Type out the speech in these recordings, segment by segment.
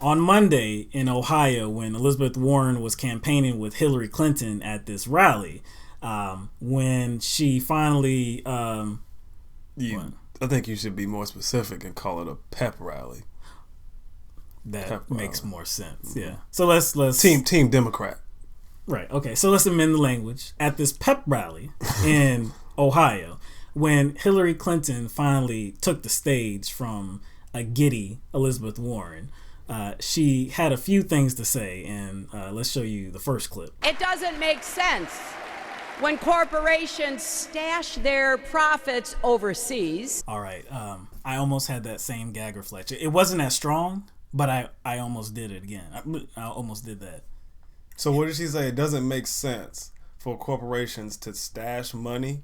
on Monday in Ohio when Elizabeth Warren was campaigning with Hillary Clinton at this rally. When she finally... I think you should be more specific and call it a pep rally. That makes more sense. Mm-hmm. Yeah. So let's Team Democrat. Right. Okay. So let's amend the language. At this pep rally in Ohio, when Hillary Clinton finally took the stage from a giddy Elizabeth Warren, she had a few things to say, and let's show you the first clip. It doesn't make sense when corporations stash their profits overseas. All right. I almost had that same gag reflex. It wasn't as strong, but I almost did it again. I almost did that. So what did she say? It doesn't make sense for corporations to stash money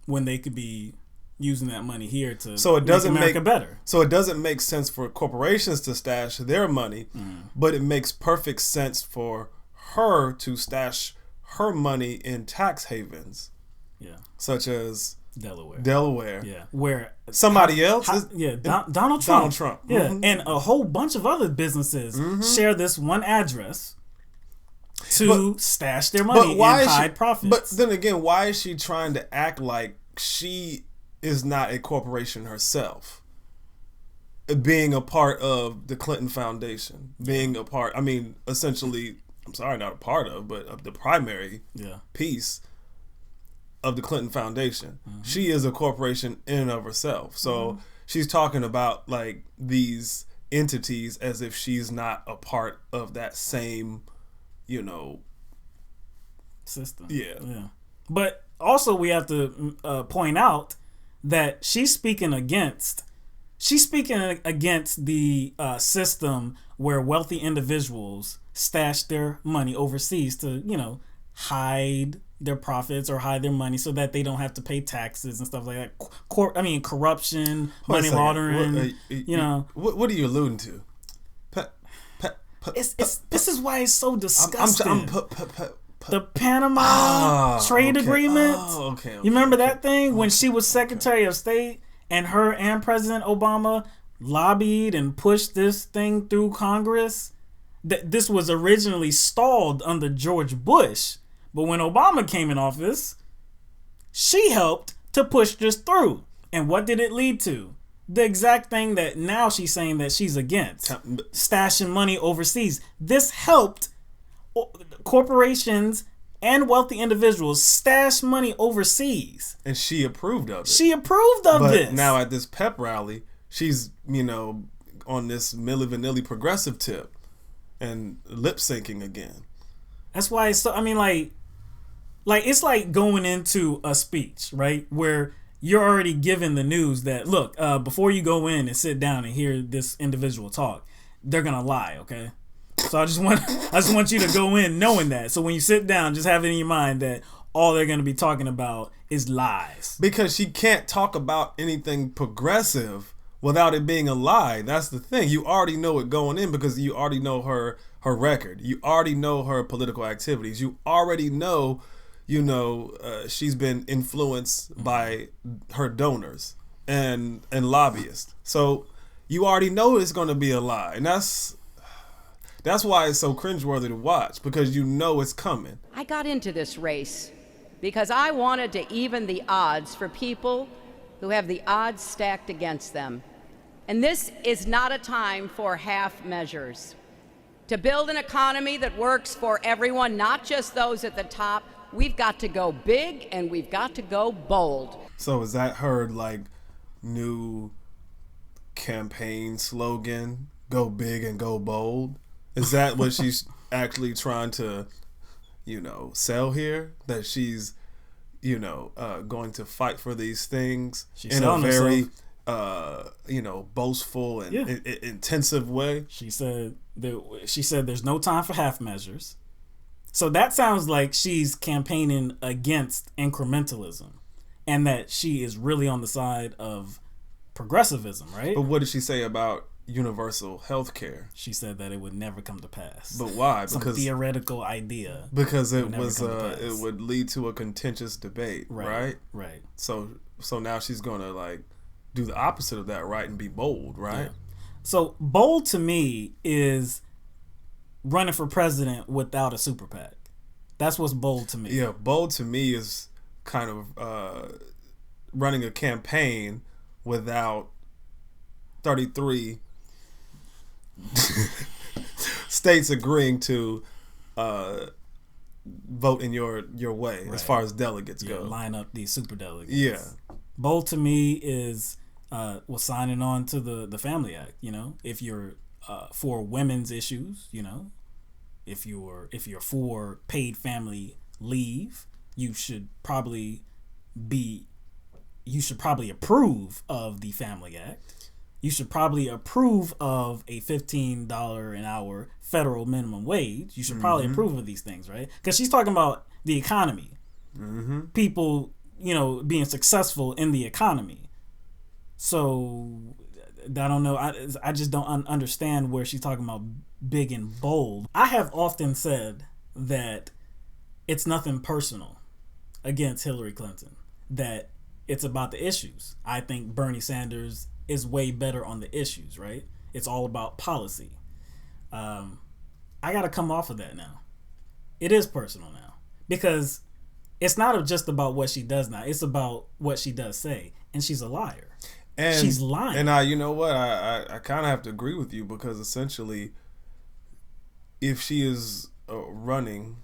when they could be using that money here to make America better. So it doesn't make sense for corporations to stash their money, but it makes perfect sense for her to stash her money in tax havens. Yeah. Such as Delaware. Yeah. Where somebody else Donald Trump. Yeah. Mm-hmm. And a whole bunch of other businesses share this one address to stash their money and hide profits. But then again, why is she trying to act like she is not a corporation herself? Being a part of the Clinton Foundation, essentially, I'm sorry, not a part of, but of the primary piece of the Clinton Foundation. Mm-hmm. She is a corporation in and of herself. So she's talking about like these entities as if she's not a part of that same, system. Yeah. But also we have to point out that she's speaking against the system where wealthy individuals stash their money overseas to, hide their profits or hide their money so that they don't have to pay taxes and stuff like that. Corruption, money laundering. What are you alluding to? This is why it's so disgusting. The Panama trade agreement. Okay. You remember that thing when she was Secretary of State and her and President Obama lobbied and pushed this thing through Congress? This was originally stalled under George Bush, but when Obama came in office, she helped to push this through. And what did it lead to? The exact thing that now she's saying that she's against. Stashing money overseas. This helped corporations and wealthy individuals stash money overseas. And she approved of it. This. Now at this pep rally, she's, on this Milli Vanilli progressive tip and lip syncing again. That's why it's so, it's like going into a speech, right? Where you're already given the news that, look, before you go in and sit down and hear this individual talk, they're going to lie, okay? So I just want you to go in knowing that. So when you sit down, just have it in your mind that all they're going to be talking about is lies. Because she can't talk about anything progressive without it being a lie. That's the thing. You already know it going in because you already know her record. You already know her political activities. You already know, she's been influenced by her donors and lobbyists. So you already know it's going to be a lie. And that's why it's so cringeworthy to watch, because you know it's coming. I got into this race because I wanted to even the odds for people who have the odds stacked against them. And this is not a time for half measures. To build an economy that works for everyone, not just those at the top, we've got to go big and we've got to go bold. So is that her new campaign slogan? Go big and go bold? Is that what she's actually trying to, sell here? That she's, going to fight for these things in a very, boastful and intensive way? She said there's no time for half measures. So that sounds like she's campaigning against incrementalism and that she is really on the side of progressivism, right? But what did she say about universal health care? She said that it would never come to pass. But why? Some theoretical idea. Because it would lead to a contentious debate, right? Right. So now she's gonna do the opposite of that, right, and be bold, right? So bold to me is running for president without a super PAC. That's what's bold to me. Yeah, bold to me is kind of running a campaign without 33 states agreeing to vote in your way as far as delegates go. Line up these super delegates. Yeah. Bold to me is signing on to the Family Act. You know, if you're for women's issues, you know, if you're for paid family leave, you should probably approve of the Family Act. You should probably approve of a $15 an hour federal minimum wage. You should probably approve of these things, right? Because she's talking about the economy. People, you know, being successful in the economy. So I don't know. I just don't understand where she's talking about big and bold. I have often said that it's nothing personal against Hillary Clinton, that it's about the issues. I think Bernie Sanders is way better on the issues, right? It's all about policy. I got to come off of that now. It is personal now because it's not just about what she does now. It's about what she does say. And she's a liar. And she's lying. And you know what? I kind of have to agree with you because essentially if she is running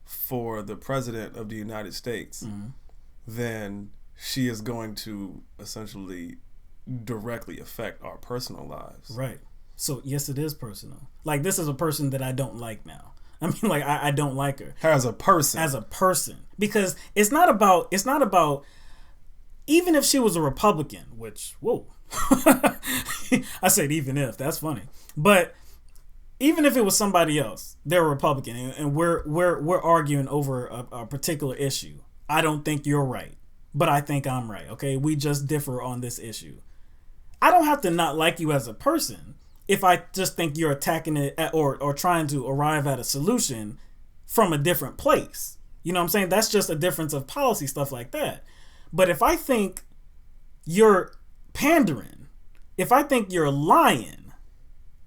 for the president of the United States, then she is going to essentially directly affect our personal lives. Right. So yes, it is personal. Like, this is a person that I don't like now. I mean, like, I don't like her as a person, because it's not about even if she was a Republican, which, whoa, I said even if, that's funny, but even if it was somebody else, they're a Republican, and we're arguing over a particular issue. I don't think you're right, but I think I'm right. Okay, we just differ on this issue. I don't have to not like you as a person if I just think you're attacking it or trying to arrive at a solution from a different place. You know what I'm saying? That's just a difference of policy, stuff like that. But if I think you're pandering, if I think you're lying,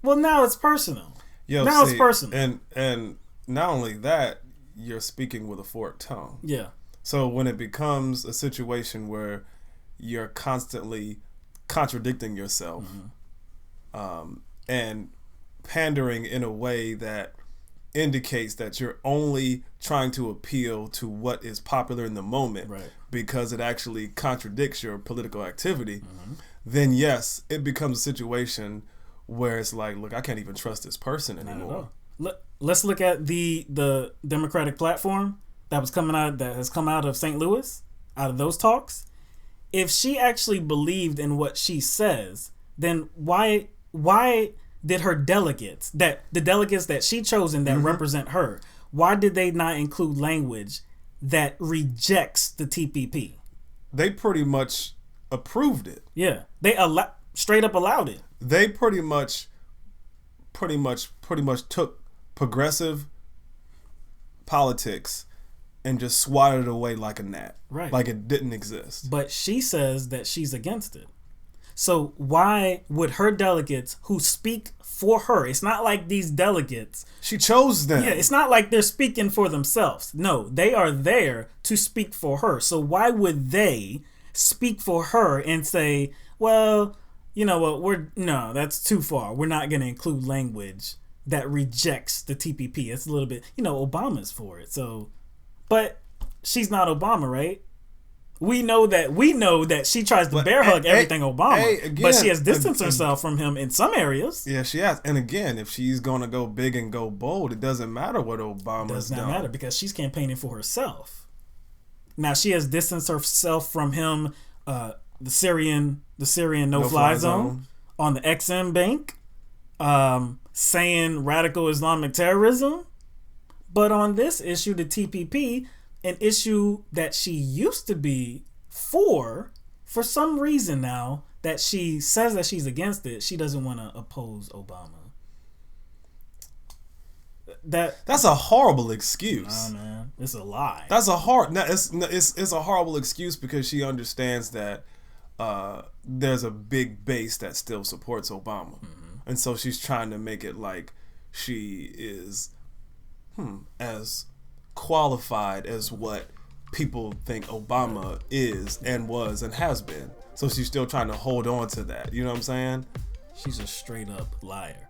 well, now it's personal. It's personal. And not only that, you're speaking with a forked tongue. Yeah. So when it becomes a situation where you're constantly contradicting yourself, and pandering in a way that indicates that you're only trying to appeal to what is popular in the moment, right, because it actually contradicts your political activity, then yes, it becomes a situation where it's like, look, I can't even trust this person anymore. Let's look at the Democratic platform that has come out of St. Louis, out of those talks. If she actually believed in what she says, then why did her delegates, the delegates that she chosen that represent her, why did they not include language that rejects the TPP? They pretty much approved it. Yeah, they straight up allowed it. They pretty much took progressive politics and just swatted it away like a gnat, right? Like it didn't exist. But she says that she's against it. So why would her delegates who speak for her, it's not like these delegates, she chose them. Yeah, it's not like they're speaking for themselves. No, they are there to speak for her. So why would they speak for her and say, well, you know what, that's too far. We're not going to include language that rejects the TPP. It's a little bit, Obama's for it. So, but she's not Obama, right? We know that she tries to bear hug everything Obama, again, but she has distanced herself from him in some areas. Yeah, she has. And again, if she's going to go big and go bold, it doesn't matter what Obama's done. It does not matter because she's campaigning for herself. Now, she has distanced herself from him, the Syrian no-fly zone on the XM Bank, saying radical Islamic terrorism. But on this issue, the TPP, an issue that she used to be for some reason now that she says that she's against it, she doesn't want to oppose Obama. That's a horrible excuse. Nah, man, it's a lie. It's a horrible excuse because she understands that there's a big base that still supports Obama. And so she's trying to make it like she is as qualified as what people think Obama is and was and has been. So she's still trying to hold on to that. You know what I'm saying? She's a straight up liar.